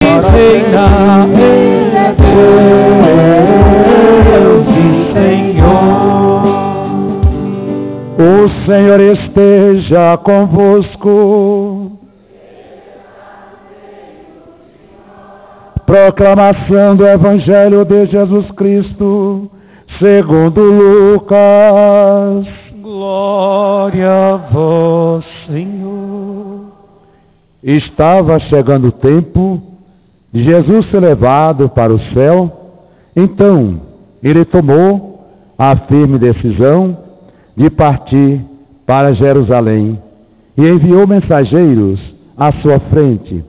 reina, Ele é Deus e Senhor. O Senhor esteja convosco. Proclamação do Evangelho de Jesus Cristo, segundo Lucas. Glória a vós, Senhor. Estava chegando o tempo de Jesus ser levado para o céu. Então, ele tomou a firme decisão de partir para Jerusalém e enviou mensageiros à sua frente.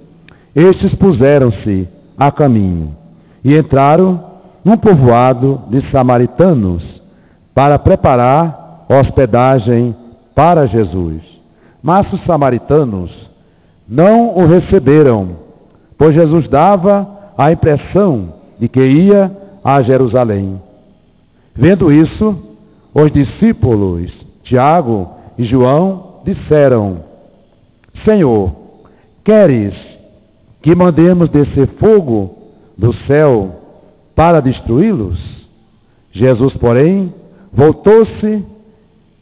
Estes puseram-se a caminho e entraram num povoado de samaritanos para preparar hospedagem para Jesus. Mas os samaritanos não o receberam, pois Jesus dava a impressão de que ia a Jerusalém. Vendo isso, os discípulos Tiago e João disseram: Senhor, queres que mandemos descer fogo do céu para destruí-los? Jesus, porém, voltou-se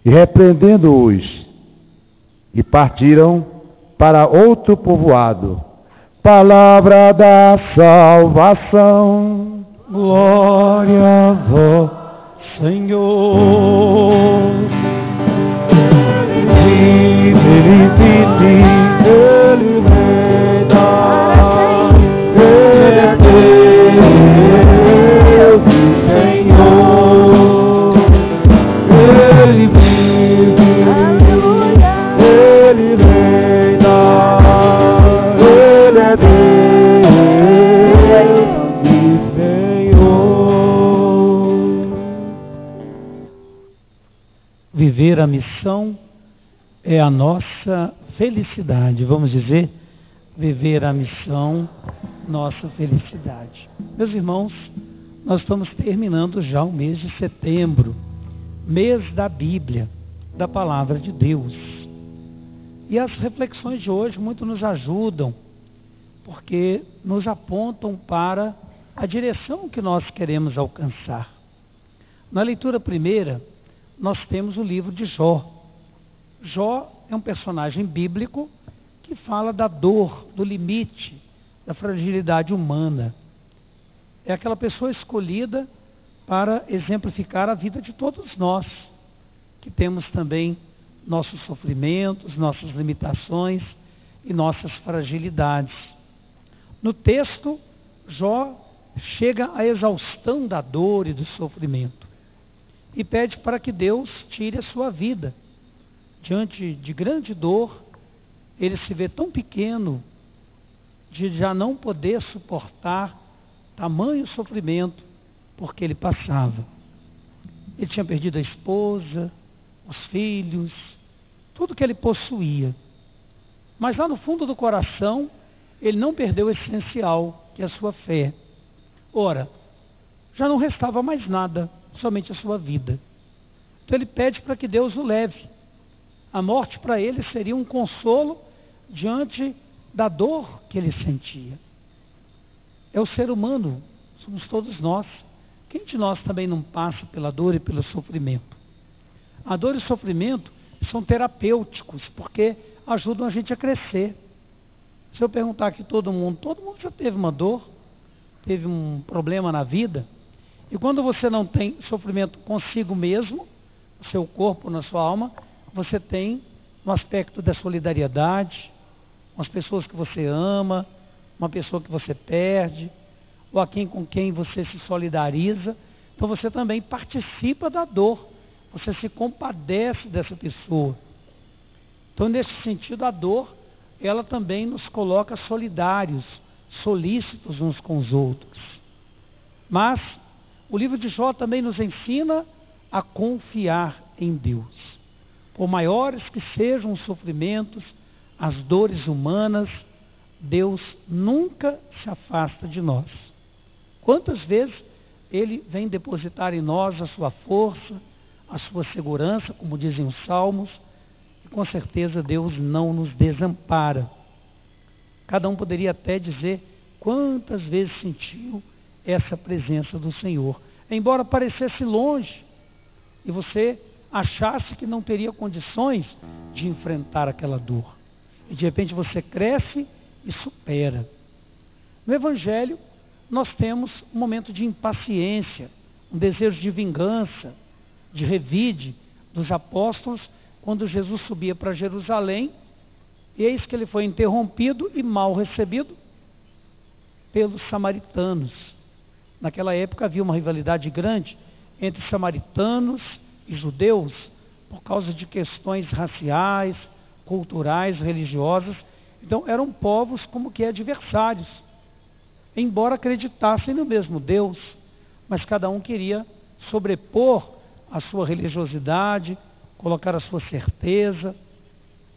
e, repreendendo-os, e partiram para outro povoado. Palavra da salvação. Glória a vós, Senhor. Vive, Ele reina, Ele é Deus e Senhor. Ele vive, Ele reina, Ele é Deus e Senhor. Viver a missão é a nossa felicidade. Vamos dizer, viver a missão, nossa felicidade. Meus irmãos, nós estamos terminando já o mês de setembro, mês da Bíblia, da Palavra de Deus. E as reflexões de hoje muito nos ajudam, porque nos apontam para a direção que nós queremos alcançar. Na leitura primeira, nós temos o livro de Jó. Jó é um personagem bíblico que fala da dor, do limite, da fragilidade humana. É aquela pessoa escolhida para exemplificar a vida de todos nós, que temos também nossos sofrimentos, nossas limitações e nossas fragilidades. No texto, Jó chega à exaustão da dor e do sofrimento e pede para que Deus tire a sua vida. Diante de grande dor, ele se vê tão pequeno de já não poder suportar tamanho sofrimento porque ele passava. Ele tinha perdido a esposa, os filhos, tudo que ele possuía. Mas lá no fundo do coração, ele não perdeu o essencial, que é a sua fé. Ora, já não restava mais nada, somente a sua vida. Então ele pede para que Deus o leve. A morte para ele seria um consolo diante da dor que ele sentia. É o ser humano, somos todos nós. Quem de nós também não passa pela dor e pelo sofrimento? A dor e o sofrimento são terapêuticos, porque ajudam a gente a crescer. Se eu perguntar aqui todo mundo já teve uma dor, teve um problema na vida, e quando você não tem sofrimento consigo mesmo, no seu corpo, na sua alma, você tem no aspecto da solidariedade, com as pessoas que você ama, uma pessoa que você perde, ou com quem você se solidariza. Então você também participa da dor, você se compadece dessa pessoa. Então, nesse sentido, a dor, ela também nos coloca solidários, solícitos uns com os outros. Mas o livro de Jó também nos ensina a confiar em Deus. Por maiores que sejam os sofrimentos, as dores humanas, Deus nunca se afasta de nós. Quantas vezes Ele vem depositar em nós a sua força, a sua segurança, como dizem os Salmos, e com certeza Deus não nos desampara. Cada um poderia até dizer quantas vezes sentiu essa presença do Senhor? Embora parecesse longe e você achasse que não teria condições de enfrentar aquela dor. E de repente você cresce e supera. No Evangelho, nós temos um momento de impaciência, um desejo de vingança, de revide dos apóstolos, quando Jesus subia para Jerusalém, e eis que ele foi interrompido e mal recebido pelos samaritanos. Naquela época havia uma rivalidade grande entre samaritanos e judeus, por causa de questões raciais, culturais, religiosas. Então eram povos como que adversários, embora acreditassem no mesmo Deus, mas cada um queria sobrepor a sua religiosidade, colocar a sua certeza.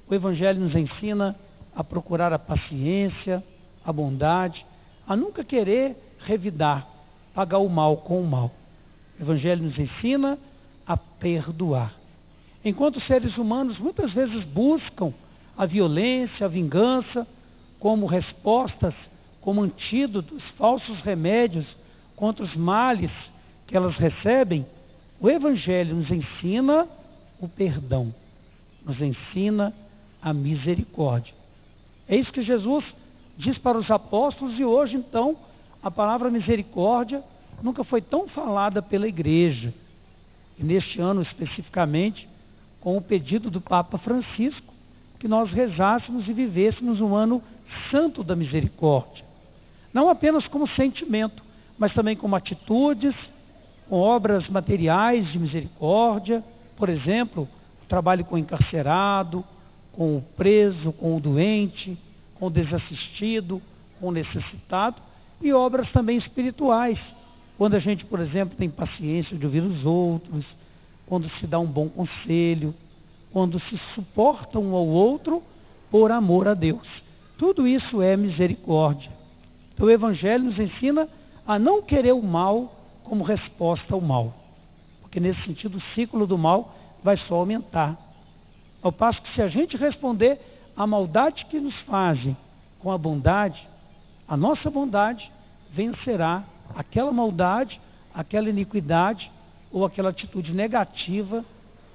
O Evangelho nos ensina a procurar a paciência, a bondade, a nunca querer revidar, pagar o mal com o mal. O Evangelho nos ensina a perdoar. Enquanto seres humanos muitas vezes buscam a violência, a vingança, como respostas, como antídotos, falsos remédios contra os males que elas recebem, o Evangelho nos ensina o perdão, nos ensina a misericórdia. É isso que Jesus diz para os apóstolos, e hoje então a palavra misericórdia nunca foi tão falada pela igreja. E neste ano especificamente, com o pedido do Papa Francisco, que nós rezássemos e vivêssemos um ano santo da misericórdia. Não apenas como sentimento, mas também como atitudes, com obras materiais de misericórdia, por exemplo, o trabalho com o encarcerado, com o preso, com o doente, com o desassistido, com o necessitado, e obras também espirituais, quando a gente, por exemplo, tem paciência de ouvir os outros, quando se dá um bom conselho, quando se suporta um ao outro por amor a Deus. Tudo isso é misericórdia. Então o Evangelho nos ensina a não querer o mal como resposta ao mal, porque nesse sentido o ciclo do mal vai só aumentar. Ao passo que se a gente responder à maldade que nos fazem com a bondade, a nossa bondade vencerá aquela maldade, aquela iniquidade ou aquela atitude negativa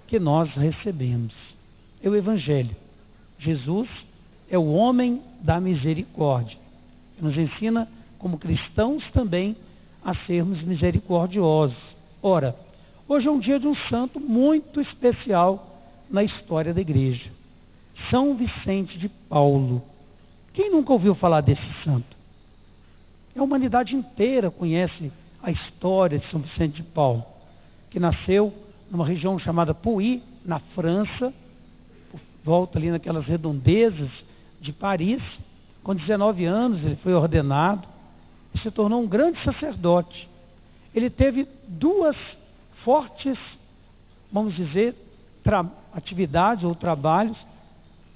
que nós recebemos. É o Evangelho. Jesus é o homem da misericórdia, que nos ensina como cristãos também a sermos misericordiosos. Ora, hoje é um dia de um santo muito especial na história da igreja, São Vicente de Paulo. Quem nunca ouviu falar desse santo? A humanidade inteira conhece a história de São Vicente de Paulo, que nasceu numa região chamada Puy, na França, volta ali naquelas redondezas de Paris. Com 19 anos ele foi ordenado e se tornou um grande sacerdote. Ele teve duas fortes, vamos dizer, atividades ou trabalhos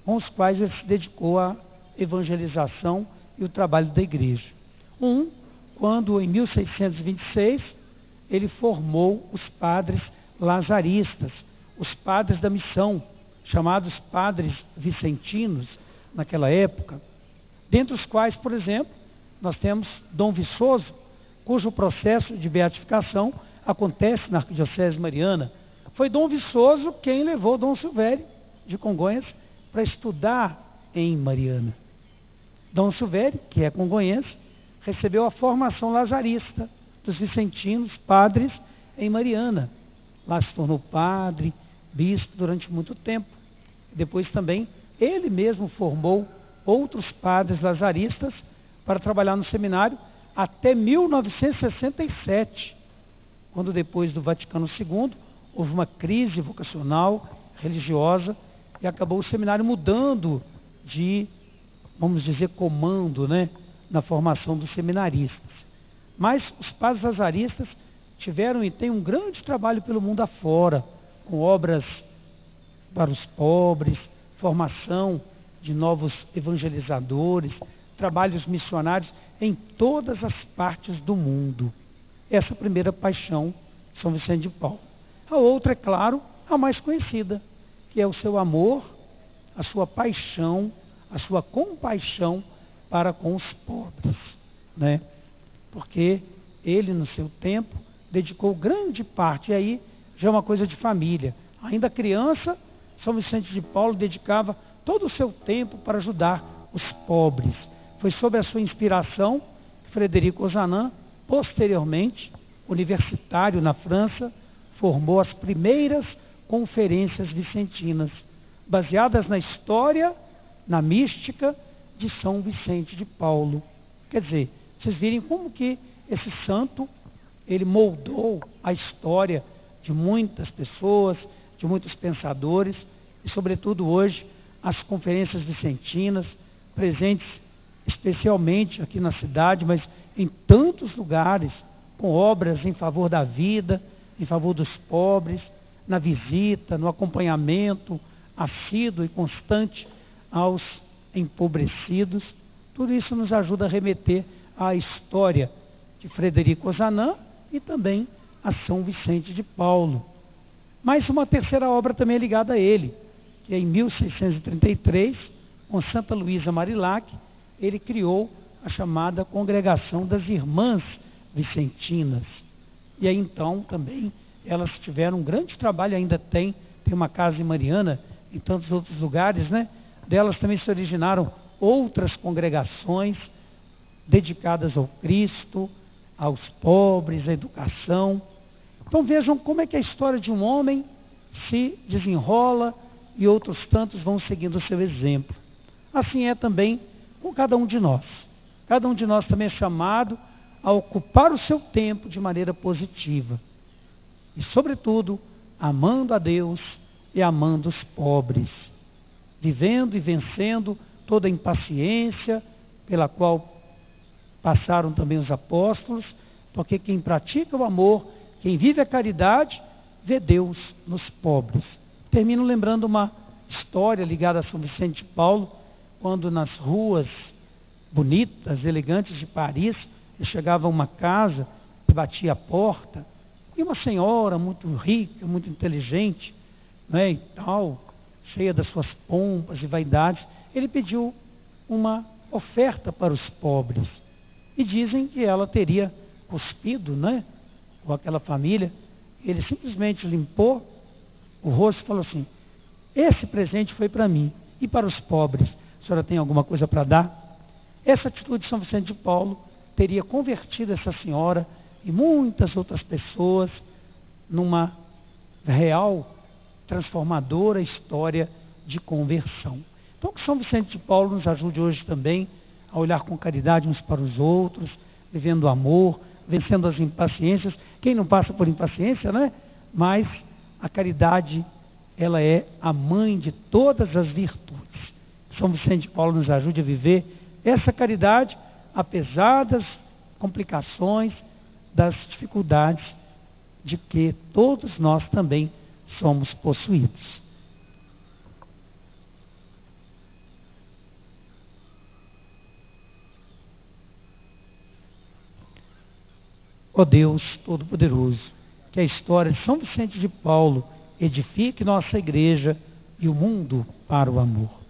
com os quais ele se dedicou à evangelização e o trabalho da igreja. Quando em 1626 ele formou os padres lazaristas, os padres da missão, chamados padres vicentinos naquela época, dentre os quais, por exemplo, nós temos Dom Viçoso, cujo processo de beatificação acontece na Arquidiocese Mariana. Foi Dom Viçoso quem levou Dom Silvério de Congonhas para estudar em Mariana. Dom Silvério, que é congonhense, recebeu a formação lazarista dos vicentinos, padres em Mariana. Lá se tornou padre, bispo durante muito tempo. Depois também ele mesmo formou outros padres lazaristas para trabalhar no seminário até 1967, quando depois do Vaticano II houve uma crise vocacional, religiosa, e acabou o seminário mudando de, vamos dizer, comando, na formação dos seminaristas. Mas os padres lazaristas tiveram e têm um grande trabalho pelo mundo afora, com obras para os pobres, formação de novos evangelizadores, trabalhos missionários em todas as partes do mundo. Essa é a primeira paixão de São Vicente de Paulo. A outra, é claro, a mais conhecida, que é o seu amor, a sua paixão, a sua compaixão para com os pobres. né? Porque ele, no seu tempo, dedicou grande parte, e aí já é uma coisa de família. Ainda criança, São Vicente de Paulo dedicava todo o seu tempo para ajudar os pobres. Foi sob a sua inspiração que Frederico Ozanam, posteriormente, universitário na França, formou as primeiras conferências vicentinas, baseadas na história, na mística de São Vicente de Paulo. Quer dizer, vocês virem como que esse santo, ele moldou a história de muitas pessoas, de muitos pensadores, e sobretudo hoje, as conferências vicentinas, presentes especialmente aqui na cidade, mas em tantos lugares, com obras em favor da vida, em favor dos pobres, na visita, no acompanhamento assíduo e constante aos empobrecidos. Tudo isso nos ajuda a remeter à história de Frederico Ozanam e também a São Vicente de Paulo. Mas uma terceira obra também é ligada a ele, que é em 1633, com Santa Luísa Marilac, ele criou a chamada Congregação das Irmãs Vicentinas. E aí então também elas tiveram um grande trabalho, ainda tem uma casa em Mariana, em tantos outros lugares, né? Delas também se originaram outras congregações dedicadas ao Cristo, aos pobres, à educação. Então vejam como é que a história de um homem se desenrola e outros tantos vão seguindo o seu exemplo. Assim é também com cada um de nós. Cada um de nós também é chamado a ocupar o seu tempo de maneira positiva. E, sobretudo, amando a Deus e amando os pobres. Vivendo e vencendo toda a impaciência pela qual passaram também os apóstolos, porque quem pratica o amor, quem vive a caridade, vê Deus nos pobres. Termino lembrando uma história ligada a São Vicente de Paulo, quando nas ruas bonitas, elegantes de Paris, ele chegava a uma casa e batia a porta, e uma senhora muito rica, muito inteligente, né, e tal, cheia das suas pompas e vaidades, ele pediu uma oferta para os pobres. E dizem que ela teria cuspido, né, com aquela família. Ele simplesmente limpou o rosto e falou assim: esse presente foi para mim, e para os pobres, a senhora tem alguma coisa para dar? Essa atitude de São Vicente de Paulo teria convertido essa senhora e muitas outras pessoas numa real, transformadora história de conversão. Então que São Vicente de Paulo nos ajude hoje também a olhar com caridade uns para os outros, vivendo o amor, vencendo as impaciências. Quem não passa por impaciência, né? Mas a caridade, ela é a mãe de todas as virtudes. São Vicente de Paulo nos ajude a viver essa caridade, apesar das complicações, das dificuldades de que todos nós também somos possuídos. Ó Deus Todo-Poderoso, que a história de São Vicente de Paulo edifique nossa igreja e o mundo para o amor.